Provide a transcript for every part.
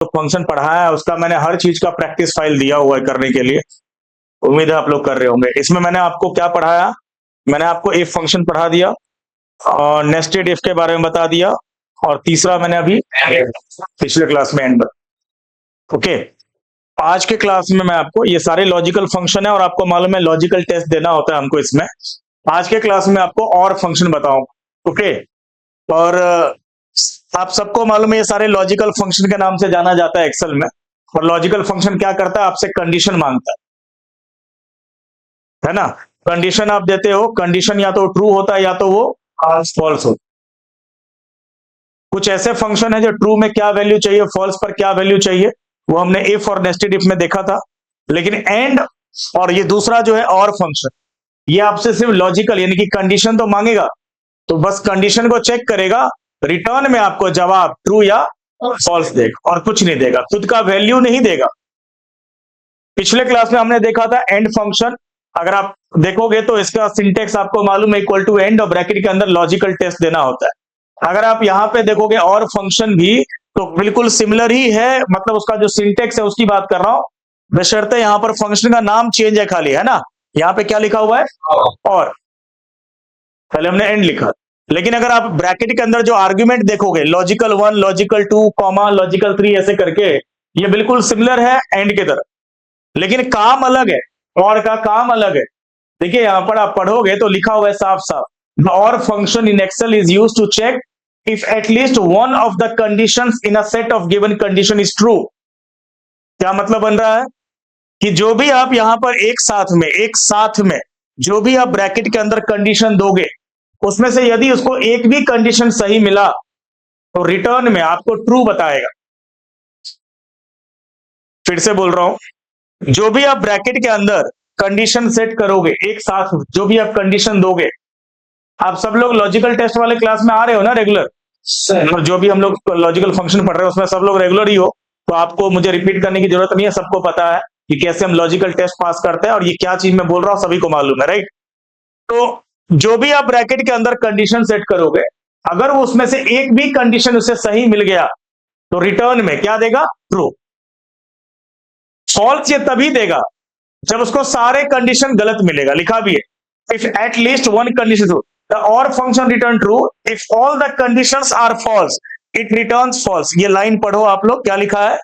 जो फंक्शन पढ़ाया है उसका मैंने हर चीज का प्रैक्टिस फाइल दिया हुआ है करने के लिए। उम्मीद है आप लोग कर रहे होंगे। इसमें मैंने आपको क्या पढ़ाया, मैंने आपको इफ फंक्शन पढ़ा दिया और नेस्टेड इफ के बारे में बता दिया, और तीसरा मैंने अभी पिछले क्लास में एंड ओके। आज के क्लास में मैं आपको ये सारे लॉजिकल फंक्शन है और आपको मालूम है लॉजिकल टेस्ट देना होता है हमको इसमें। आज के क्लास में आपको और फंक्शन बताऊंगा ओके। और आप सबको मालूम है ये सारे लॉजिकल फंक्शन के नाम से जाना जाता है एक्सेल में। और लॉजिकल फंक्शन क्या करता है, आपसे कंडीशन मांगता है ना। कंडीशन आप देते हो, कंडीशन या तो ट्रू होता है या तो वो फॉल्स होता है। कुछ ऐसे फंक्शन है जो ट्रू में क्या वैल्यू चाहिए, फॉल्स पर क्या वैल्यू चाहिए, वो हमने इफ और नेस्टेड इफ में देखा था। लेकिन एंड और ये दूसरा जो है और फंक्शन, ये आपसे सिर्फ लॉजिकल यानी कि कंडीशन तो मांगेगा, तो बस कंडीशन को चेक करेगा, रिटर्न में आपको जवाब ट्रू या फॉल्स देगा और कुछ नहीं देगा, खुद का वैल्यू नहीं देगा। पिछले क्लास में हमने देखा था एंड फंक्शन। अगर आप देखोगे तो इसका सिंटेक्स आपको मालूम है, इक्वल टू एंड और ब्रैकेट के अंदर लॉजिकल टेस्ट देना होता है। अगर आप यहां पे देखोगे और फंक्शन भी तो बिल्कुल सिमिलर ही है, मतलब उसका जो सिंटेक्स है उसकी बात कर रहा हूं, बशर्ते यहां पर फंक्शन का नाम चेंज है खाली, है ना। यहां पे क्या लिखा हुआ है और, पहले हमने एंड लिखा। लेकिन अगर आप ब्रैकेट के अंदर जो आर्ग्यूमेंट देखोगे, लॉजिकल 1, लॉजिकल 2, कॉमा, लॉजिकल 3 ऐसे करके, ये बिल्कुल सिमिलर है एंड की तरह, लेकिन काम अलग है, और का काम अलग है। देखिए यहां पर आप पढ़ोगे तो लिखा हुआ है साफ साफ, द और function in Excel is used to check if at least one of the conditions in a set of given condition is true। क्या मतलब बन रहा है कि जो भी आप यहां पर एक साथ में जो भी आप ब्रैकेट के अंदर कंडीशन दोगे, उसमें से यदि उसको एक भी कंडीशन सही मिला तो रिटर्न में आपको ट्रू बताएगा। फिर से बोल रहा हूं, जो भी आप ब्रैकेट के अंदर कंडीशन सेट करोगे, एक साथ जो भी आप कंडीशन दोगे, आप सब लोग लॉजिकल टेस्ट वाले क्लास में आ रहे हो ना रेगुलर, और जो भी हम लोग लॉजिकल फंक्शन पढ़ रहे हैं उसमें सब लोग रेगुलर ही हो, तो आपको मुझे रिपीट करने की जरूरत नहीं है, सबको पता है कि कैसे हम लॉजिकल टेस्ट पास करते हैं और ये क्या चीज मैं बोल रहा हूं सभी को मालूम है, राइट। तो जो भी आप ब्रैकेट के अंदर कंडीशन सेट करोगे, अगर वो उसमें से एक भी कंडीशन उसे सही मिल गया तो रिटर्न में क्या देगा, ट्रू। फॉल्स ये तभी देगा जब उसको सारे कंडीशन गलत मिलेगा, लिखा भी है if at least one condition true, the और function return true, if all the conditions are false it returns false. ये लाइन पढ़ो आप लोग, क्या लिखा है,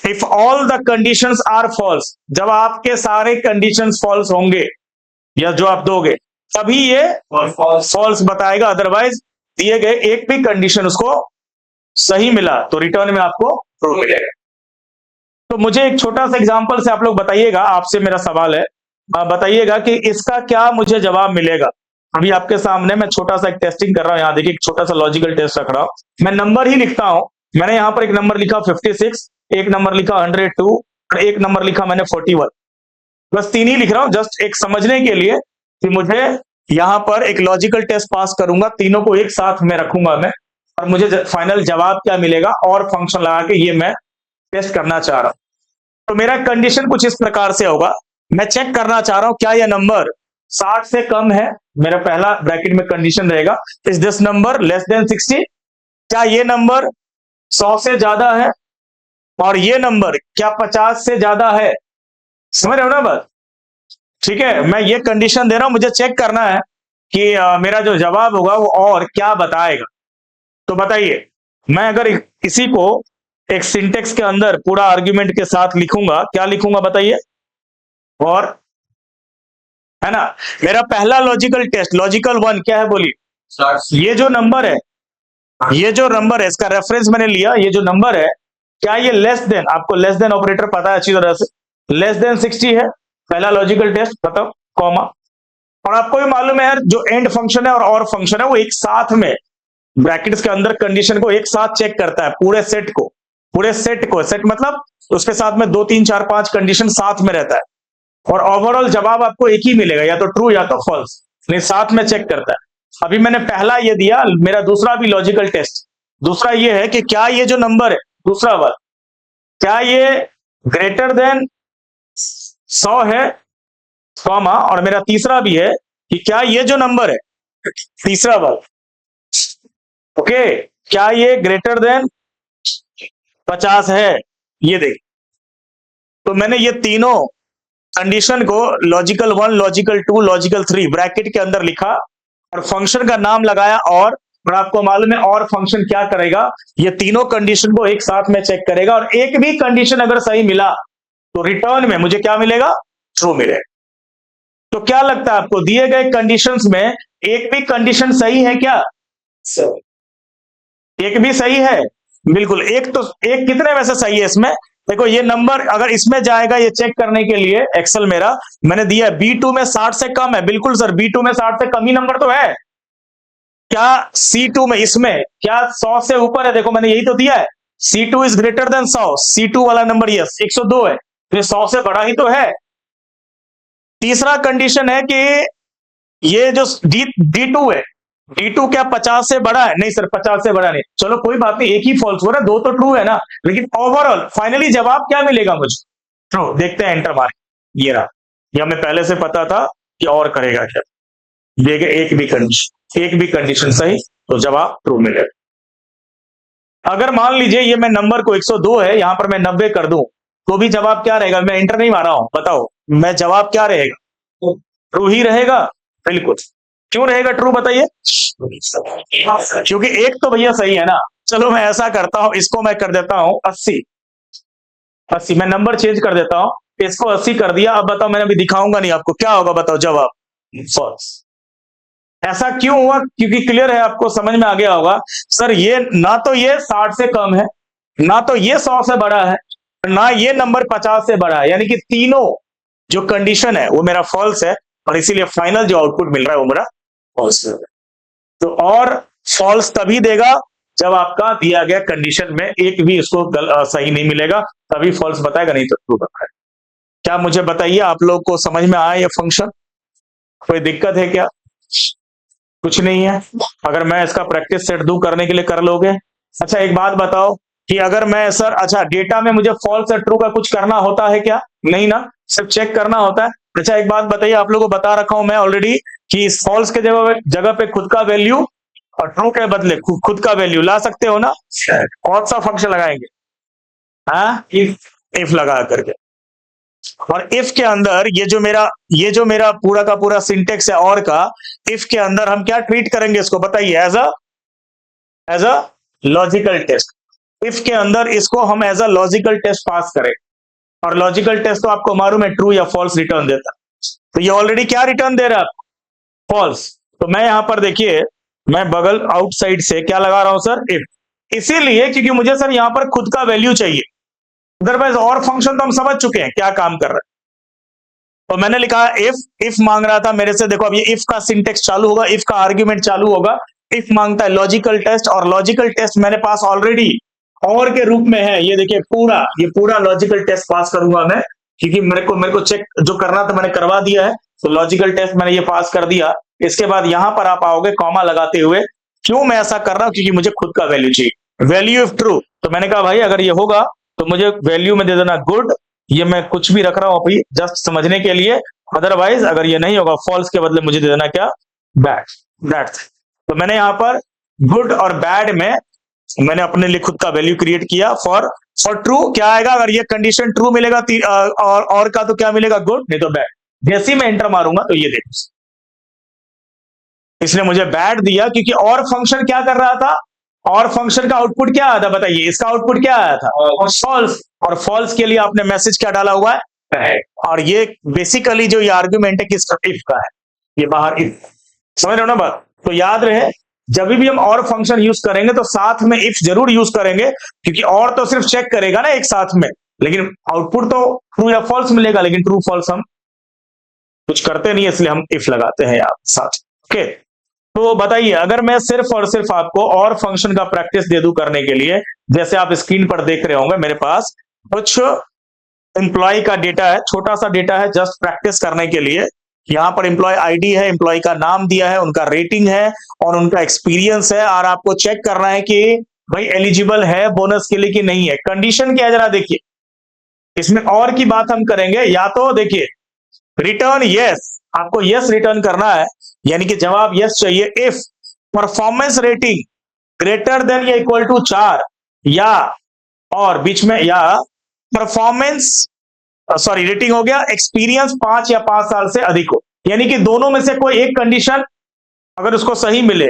if all the conditions are false, जब आपके सारे कंडीशंस फॉल्स होंगे या जो आप दोगे तभी ये फॉल्स बताएगा, अदरवाइज दिए गए एक भी कंडीशन उसको सही मिला तो रिटर्न में आपको ट्रू मिलेगा। तो मुझे एक छोटा सा एग्जांपल से आप लोग बताइएगा, आपसे मेरा सवाल है, बताइएगा कि इसका क्या मुझे जवाब मिलेगा। अभी आपके सामने मैं छोटा सा एक टेस्टिंग कर रहा हूं, यहां देखिए एक छोटा सा लॉजिकल टेस्ट रख रहा हूं, मैं नंबर ही लिखता हूं। मैंने यहां पर एक नंबर लिखा 56, एक नंबर लिखा 102 और एक नंबर लिखा मैंने 41, बस 3 ही लिख रहा हूं जस्ट एक समझने के लिए कि मुझे यहां पर एक लॉजिकल टेस्ट पास करूंगा, तीनों को एक साथ में रखूंगा मैं, और मुझे फाइनल जवाब क्या मिलेगा और फंक्शन लगा के ये मैं टेस्ट करना चाह रहा हूं। तो मेरा कंडीशन कुछ इस प्रकार से होगा, मैं चेक करना चाह रहा हूं क्या यह नंबर 60 से कम है, मेरा पहला ब्रैकेट में कंडीशन रहेगा, is this number less than 60, क्या ये नंबर 100 से ज्यादा है, और ये नंबर क्या 50 से ज्यादा है, समझ रहे हो ना बात। ठीक है, मैं ये कंडीशन दे रहा हूं, मुझे चेक करना है कि मेरा जो जवाब होगा वो और क्या बताएगा। तो बताइए, मैं अगर इसी को एक सिंटेक्स के अंदर पूरा आर्ग्यूमेंट के साथ लिखूंगा, क्या लिखूंगा बताइए, और, है ना। मेरा पहला लॉजिकल टेस्ट, लॉजिकल 1 क्या है बोलिए, ये जो नंबर है, ये जो नंबर है इसका रेफरेंस मैंने लिया, ये जो नंबर है क्या ये लेस देन, आपको लेस देन ऑपरेटर पता है अच्छी तरह से, लेस देन 60 है, पहला लॉजिकल टेस्ट बताओ, कॉमा। और आपको भी मालूम है यार, जो एंड फंक्शन है और फंक्शन है वो एक साथ में ब्रैकेट्स के अंदर कंडीशन को एक साथ चेक करता है, पूरे सेट को, सेट मतलब उसके साथ में 2 3 4 5 कंडीशन साथ में रहता है, और ओवरऑल जवाब आपको एक ही मिलेगा, या तो ट्रू या तो फॉल्स, नहीं साथ में चेक करता है। अभी मैंने पहला ये दिया, मेरा दूसरा भी लॉजिकल टेस्ट, दूसरा ये है कि क्या ये जो नंबर है, दूसरा वाला, क्या ये ग्रेटर देन 100 है, कॉमा, और मेरा तीसरा भी है कि क्या ये जो नंबर है, तीसरा वाला, ओके, क्या ये ग्रेटर देन 50 है, ये देख। तो मैंने ये तीनों कंडीशन को लॉजिकल 1, लॉजिकल 2, लॉजिकल 3 ब्रैकेट के अंदर लिखा और फंक्शन का नाम लगाया और आपको मालूम है और फंक्शन क्या करेगा, ये तीनों कंडीशन को एक साथ में चेक करेगा और एक भी कंडीशन अगर सही मिला तो रिटर्न में मुझे क्या मिलेगा, ट्रू मिलेगा। तो क्या लगता है आपको दिए गए कंडीशंस में एक भी कंडीशन सही है क्या? एक भी सही है? बिल्कुल। एक तो एक कितने वैसे सही है इसमें, देखो ये नंबर अगर इसमें जाएगा ये चेक करने के लिए, एक्सेल मेरा मैंने दिया B2 में 60 से कम है, बिल्कुल सर B2 में 60 से कम ही नंबर तो है क्या? C2 में इसमें क्या 100 से ऊपर है? देखो मैंने यही तो दिया है, C2 is greater than 100, C2 वाला नंबर यस 102 है, तो 100 से बड़ा ही तो है। तीसरा कंडीशन है कि ये जो D2 है, D2 क्या 50 से बड़ा है? नहीं सर 50 से बड़ा नहीं। चलो कोई बात नहीं, एक ही फॉल्स हो रहा है, दो तो ट्रू है ना, लेकिन ओवरऑल फाइनली जवाब क्या मिलेगा मुझे, ट्रू। देखते हैं, एंटर मार, ये रहा, ये हमें पहले से पता था कि और करेगा क्या, देगा एक भी कंडीशन सही तो जवाब ट्रू मिलेगा। अगर मान लीजिए ये मैं नंबर को 102 है, यहां पर मैं 90 कर दूं तो भी जवाब क्या रहेगा? मैं एंटर नहीं मारा हूं, बताओ मैं जवाब क्या रहेगा? ट्रू ही रहेगा, बिल्कुल। क्यों रहेगा ट्रू बताइए? क्योंकि एक तो भैया सही है ना। चलो मैं ऐसा करता हूं, इसको मैं कर देता हूं 80, मैं नंबर चेंज कर देता हूं, इसको 80 कर दिया। अब बताओ, मैंने अभी दिखाऊंगा नहीं आपको, क्या होगा बताओ जवाब? फॉल्स। ऐसा क्यों हुआ? क्योंकि क्लियर है, आपको समझ में आ गया होगा सर, ये ना तो ये 60 से कम है, ना तो ये 100 से बड़ा है, ना ये नंबर 50 से बड़ा है, यानी कि तीनों जो कंडीशन है वो मेरा फॉल्स है और इसीलिए फाइनल जो आउटपुट मिल रहा है वो मेरा फॉल्स है। तो और फॉल्स तभी देगा जब आपका दिया गया कंडीशन में एक भी उसको सही नहीं मिलेगा, तभी फॉल्स बताएगा, नहीं तो ट्रू बताएगा। क्या मुझे बताइए, आप लोग को समझ में आया ये फंक्शन? कोई दिक्कत है क्या? कुछ नहीं है। अगर मैं इसका प्रैक्टिस सेट दूं करने के लिए, कर लोगे? अच्छा एक बात बताओ कि अगर मैं सर, अच्छा डेटा में मुझे फॉल्स और ट्रू का कुछ करना होता है क्या? नहीं ना, सिर्फ चेक करना होता है। अच्छा एक बात बताइए, आप लोगों को बता रखा हूं मैं ऑलरेडी कि फॉल्स के जगह पे खुद का वैल्यू और ट्रू के बदले खुद का वैल्यू ला सकते हो ना। कौन सा फंक्शन लगाएंगे? हाँ, इफ लगा करके। और इफ के अंदर ये जो मेरा पूरा का पूरा सिंटेक्स है और का, इफ के अंदर हम क्या ट्रीट करेंगे इसको बताइए? As a logical test. IF के अंदर इसको हम as a logical test pass करें, और लॉजिकल टेस्ट तो आपको मालूम है ट्रू या फॉल्स रिटर्न देता है। तो ये ऑलरेडी क्या रिटर्न दे रहा है? फॉल्स। तो मैं यहां पर देखिए, मैं बगल आउटसाइड से क्या लगा रहा हूं सर? इफ। इसीलिए क्योंकि मुझे सर यहां पर खुद का वैल्यू चाहिए, अदरवाइज और फंक्शन तो हम समझ चुके हैं क्या काम कर रहा है। तो मैंने लिखा इफ मांग रहा था मेरे से, देखो अब ये इफ का सिंटेक्स चालू होगा, इफ का आर्ग्यूमेंट चालू होगा, इफ मांगता है लॉजिकल टेस्ट, और लॉजिकल टेस्ट मेरे पास ऑलरेडी और के रूप में है। ये देखिए ये पूरा लॉजिकल टेस्ट पास करूंगा मैं, क्योंकि मेरे को चेक जो करना था मैंने करवा दिया है। तो लॉजिकल टेस्ट मैंने ये पास कर दिया। इसके बाद यहां पर आप आओगे कॉमा लगाते हुए, क्यों मैं ऐसा कर रहा हूं? क्योंकि मुझे खुद का वैल्यू चाहिए, वैल्यू इफ ट्रू। तो मैंने कहा भाई अगर ये होगा तो मुझे वैल्यू में दे देना गुड, ये मैं कुछ भी रख रहा हूं अभी जस्ट समझने के लिए। अदरवाइज अगर ये नहीं होगा फॉल्स के बदले मुझे दे देना क्या? बैड। दैट्स। तो मैंने यहां पर गुड और बैड में मैंने अपने लिए खुद का वैल्यू क्रिएट किया। फॉर ट्रू क्या आएगा? अगर ये कंडीशन ट्रू मिलेगा और का तो क्या मिलेगा? गुड, नहीं तो बैड। जैसे ही मैं एंटर मारूंगा तो ये देखो, इसने मुझे बैड दिया क्योंकि और फंक्शन क्या कर रहा था, और फंक्शन का आउटपुट क्या आया था बताइए? इसका आउटपुट क्या आया था? फॉल्स। और फॉल्स के लिए आपने मैसेज क्या डाला हुआ है? और ये बेसिकली जो ये आर्ग्यूमेंट है किसका? इफ का है। ये बाहर इफ, समझ रहे हो ना बात? तो याद रहे, जब भी हम और फंक्शन यूज करेंगे तो साथ में इफ जरूर यूज करेंगे, क्योंकि और तो सिर्फ चेक करेगा ना एक साथ में, लेकिन आउटपुट तो ट्रू या फॉल्स मिलेगा, लेकिन ट्रू फॉल्स हम कुछ करते नहीं, इसलिए हम इफ लगाते हैं यार साथ। ओके, तो बताइए अगर मैं सिर्फ और सिर्फ आपको और फंक्शन का प्रैक्टिस दे दूं करने के लिए, जैसे आप स्क्रीन पर देख रहे होंगे मेरे पास कुछ एम्प्लॉय का डेटा है, छोटा सा डेटा है जस्ट प्रैक्टिस करने के लिए। यहाँ पर एम्प्लॉय आईडी है, एम्प्लॉय का नाम दिया है, उनका रेटिंग है और उनका एक्सपीरियंस है, और आपको चेक करना है कि भाई एलिजिबल है बोनस के लिए कि नहीं है। कंडीशन क्या है जरा देखिए, इसमें और की बात हम करेंगे। या तो देखिए रिटर्न यस, आपको यस रिटर्न करना है, यानी कि जवाब यस चाहिए if performance rating greater than या इक्वल टू 4, या और बीच में या परफॉर्मेंस सॉरी रेटिंग हो गया, एक्सपीरियंस 5 या 5 साल से अधिक हो। यानी कि दोनों में से कोई एक कंडीशन अगर उसको सही मिले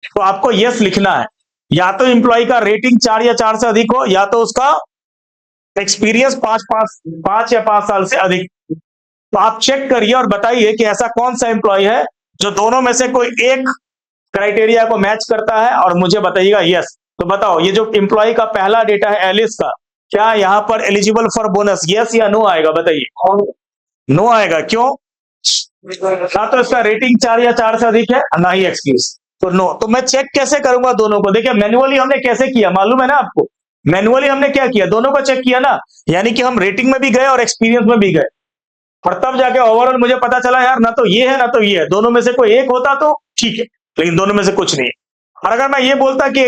तो आपको यस लिखना है। या तो एम्प्लॉय का रेटिंग 4 या 4 से अधिक हो, या तो उसका एक्सपीरियंस 5 या 5 साल से अधिक। तो आप चेक करिए और बताइए कि ऐसा कौन सा एम्प्लॉय है जो दोनों में से कोई एक क्राइटेरिया को मैच करता है, और मुझे बताइएगा यस। तो बताओ, ये जो एम्प्लॉय का पहला डेटा है एलिस का, क्या यहाँ पर एलिजिबल फॉर बोनस यस या नो आएगा? बताइए। नो आएगा, क्यों? ना तो इसका रेटिंग 4 या 4 से अधिक है, ना ही एक्सपीरियंस, तो नो। तो मैं चेक कैसे करूंगा दोनों को? देखिए मैन्युअली हमने कैसे किया मालूम है ना आपको? मैन्युअली हमने क्या किया, दोनों को चेक किया ना, यानी कि हम रेटिंग में भी गए और एक्सपीरियंस में भी गए, और तब जाके ओवरऑल मुझे पता चला यार ना तो ये है ना तो ये है, दोनों में से कोई एक होता तो ठीक है, लेकिन दोनों में से कुछ नहीं है। और अगर मैं ये बोलता कि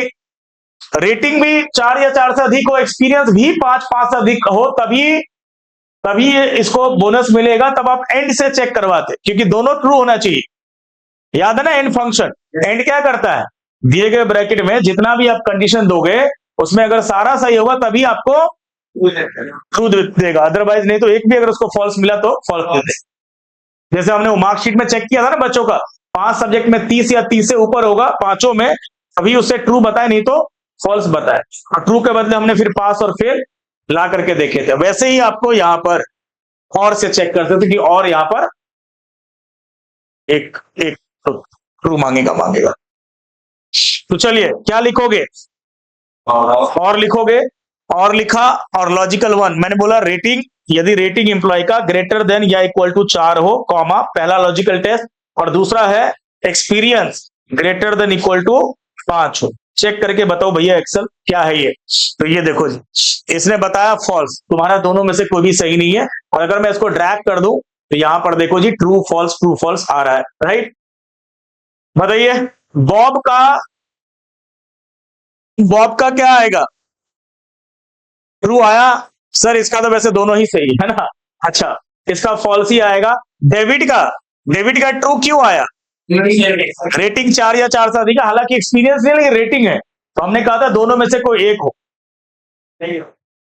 रेटिंग भी 4 या 4 से अधिक हो, एक्सपीरियंस भी 5 से अधिक हो, तभी तभी इसको बोनस मिलेगा, तब आप एंड से चेक करवाते, क्योंकि दोनों ट्रू होना चाहिए। याद है ना एंड फंक्शन? एंड क्या करता है, दिए गए ब्रैकेट में जितना भी आप कंडीशन दोगे उसमें अगर सारा सही होगा तभी आपको ट्रू देगा, अदरवाइज नहीं। तो एक भी अगर उसको फॉल्स मिला तो फॉल्स दे देगा। जैसे हमने वो मार्कशीट में चेक किया था ना बच्चों का, 5 सब्जेक्ट में 30 या 30 से ऊपर होगा पांचों में, अभी उससे ट्रू बताए, नहीं तो फॉल्स बताए, और ट्रू के बदले हमने फिर पास और फेल ला करके देखे थे। वैसे ही आपको यहां पर और से चेक करते थे कि और यहां पर एक एक ट्रू मांगेगा। तो चलिए क्या लिखोगे? और लिखोगे, और लिखा, और लॉजिकल वन मैंने बोला रेटिंग, यदि रेटिंग एम्प्लॉय का ग्रेटर देन या इक्वल टू 4 हो, कॉमा, पहला लॉजिकल टेस्ट, और दूसरा है experience greater than equal to 5 हो। चेक करके बताओ भैया एक्सेल क्या है ये। तो ये देखो जी, इसने बताया फॉल्स, तुम्हारा दोनों में से कोई भी सही नहीं है। और अगर मैं इसको ड्रैग कर दूं तो यहां पर देखो जी ट्रू फॉल्स आ रहा है, राइट? बताइए बॉब का क्या आएगा? ट्रू आया सर, इसका तो वैसे दोनों ही सही है ना। अच्छा, इसका फॉल्स ही आएगा। डेविड का ट्रू क्यों आया? रेटिंग 4 या 4 से अधिक, हालांकि एक्सपीरियंस नहीं लेकिन रेटिंग है, तो हमने कहा था दोनों में से कोई एक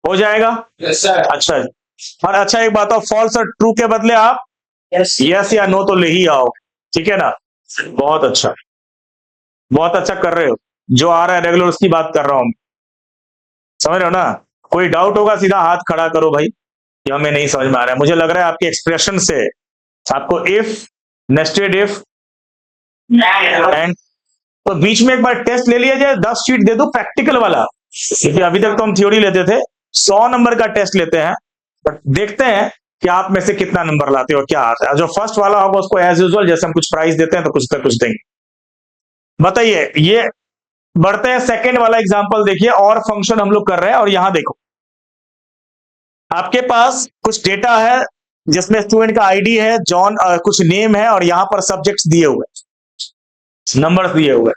हो जाएगा। अच्छा, और अच्छा एक बात, फॉल्स और ट्रू के बदले आप यस या नो तो ले ही आओ, ठीक है ना? बहुत अच्छा कर रहे हो, जो आ रहा है रेगुलर उसकी बात कर रहा हूं, समझ रहे हो ना? कोई डाउट होगा सीधा हाथ खड़ा करो भाई, ये हमें नहीं समझ में आ रहा है। मुझे लग रहा है आपके एक्सप्रेशन से आपको इफ, नेस्टेड इफ एंड, तो बीच में एक बार टेस्ट ले लिया जाए, 10 शीट दे दो प्रैक्टिकल वाला, क्योंकि अभी तक तो हम थ्योरी लेते थे, 100 नंबर का टेस्ट लेते हैं, बट देखते हैं कि आप में से कितना नंबर लाते हो, क्या आता है। जो फर्स्ट वाला होगा उसको एज यूजुअल जैसे हम कुछ प्राइस देते हैं तो कुछ देंगे। बताइए, ये बढ़ते हैं सेकेंड वाला एग्जाम्पल, देखिए और फंक्शन हम लोग कर रहे हैं, और यहां देखो आपके पास कुछ डेटा है जिसमें स्टूडेंट का आईडी है, जॉन, कुछ नेम है, और यहां पर सब्जेक्ट्स दिए हुए, नंबर्स दिए हुए,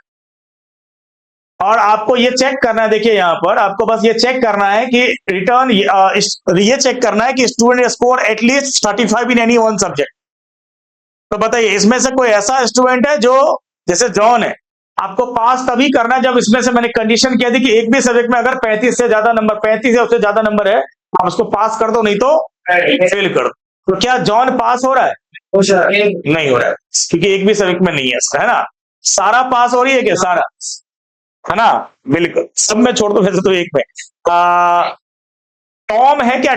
और आपको ये चेक करना है। देखिए यहां पर आपको बस ये चेक करना है कि रिटर्न, ये चेक करना है कि student score at least 35 in any one subject. तो बताइए इसमें से कोई ऐसा स्टूडेंट है जो, जैसे जॉन है, आपको पास तभी करना है जब इसमें से मैंने कंडीशन कह दी कि एक भी सब्जेक्ट में अगर 35 से ज्यादा नंबर, 35 या उससे ज्यादा नंबर है, आप उसको पास कर दो, नहीं तो फेल कर दो। तो क्या जॉन पास हो रहा है? नहीं हो रहा है, क्योंकि एक भी सब्जेक्ट में नहीं है इसका, है ना? सारा पास हो रही है क्या? सारा, है ना? बिल्कुल, सब में छोड़ दो वैसे तो एक में। टॉम है क्या?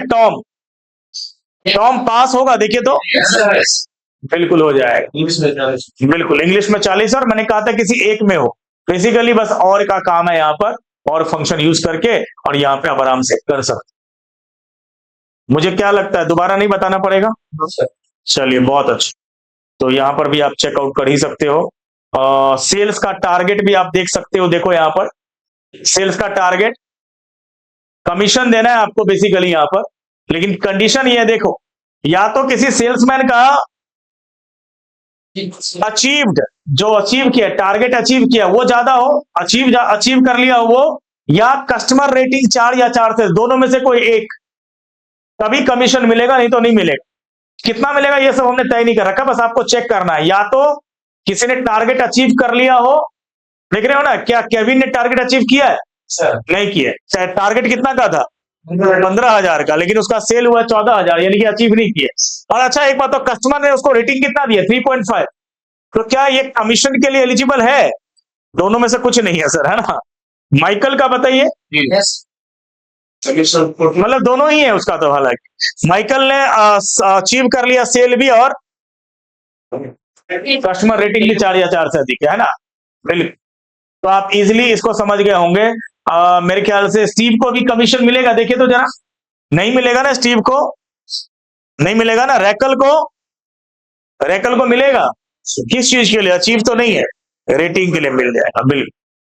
टॉम पास होगा? देखिए तो बिल्कुल हो जाएगा, बिल्कुल इंग्लिश में 40, और मैंने कहा था किसी एक में हो। बेसिकली बस और का काम है यहाँ पर, और फंक्शन यूज करके, और यहाँ पे आप आराम से कर सकते। मुझे क्या लगता है दोबारा नहीं बताना पड़ेगा? चलिए बहुत अच्छा, तो यहाँ पर भी आप चेकआउट कर ही सकते हो। सेल्स का टारगेट भी आप देख सकते हो, देखो यहाँ पर सेल्स का टारगेट, कमीशन देना है आपको बेसिकली यहाँ पर, लेकिन कंडीशन ये देखो, या तो किसी सेल्समैन का अचीव्ड, जो अचीव किया, टारगेट अचीव किया वो ज्यादा हो, अचीव कर लिया वो, या कस्टमर रेटिंग 4 या 4 से, दोनों में से कोई एक, तभी कमीशन मिलेगा, नहीं तो नहीं मिलेगा। कितना मिलेगा ये सब हमने तय नहीं कर रखा, बस आपको चेक करना है। या तो किसी ने टारगेट अचीव कर लिया हो, देख रहे हो ना, क्या केविन ने टारगेट अचीव किया है? नहीं किए। टारगेट कितना का था? 15,000 का, लेकिन उसका सेल हुआ 14,000, यानी कि अचीव नहीं किए। और अच्छा एक बात, तो कस्टमर ने उसको रेटिंग कितना दिया? 3.5। तो क्या ये कमीशन के लिए एलिजिबल है? दोनों में से कुछ नहीं है सर, है ना। माइकल का बताइए। मतलब दोनों ही है उसका तो, हालांकि माइकल ने अचीव कर लिया सेल भी और कस्टमर रेटिंग भी 4 या 4 से अधिक है ना। बिल्कुल, तो आप इजीली इसको समझ गए होंगे। मेरे ख्याल से स्टीव को भी कमीशन मिलेगा, देखिए तो जरा। नहीं मिलेगा ना स्टीव को? नहीं मिलेगा ना। रैकल को मिलेगा। किस चीज के लिए? अचीव तो नहीं है, रेटिंग के लिए मिल जाएगा। बिल्कुल।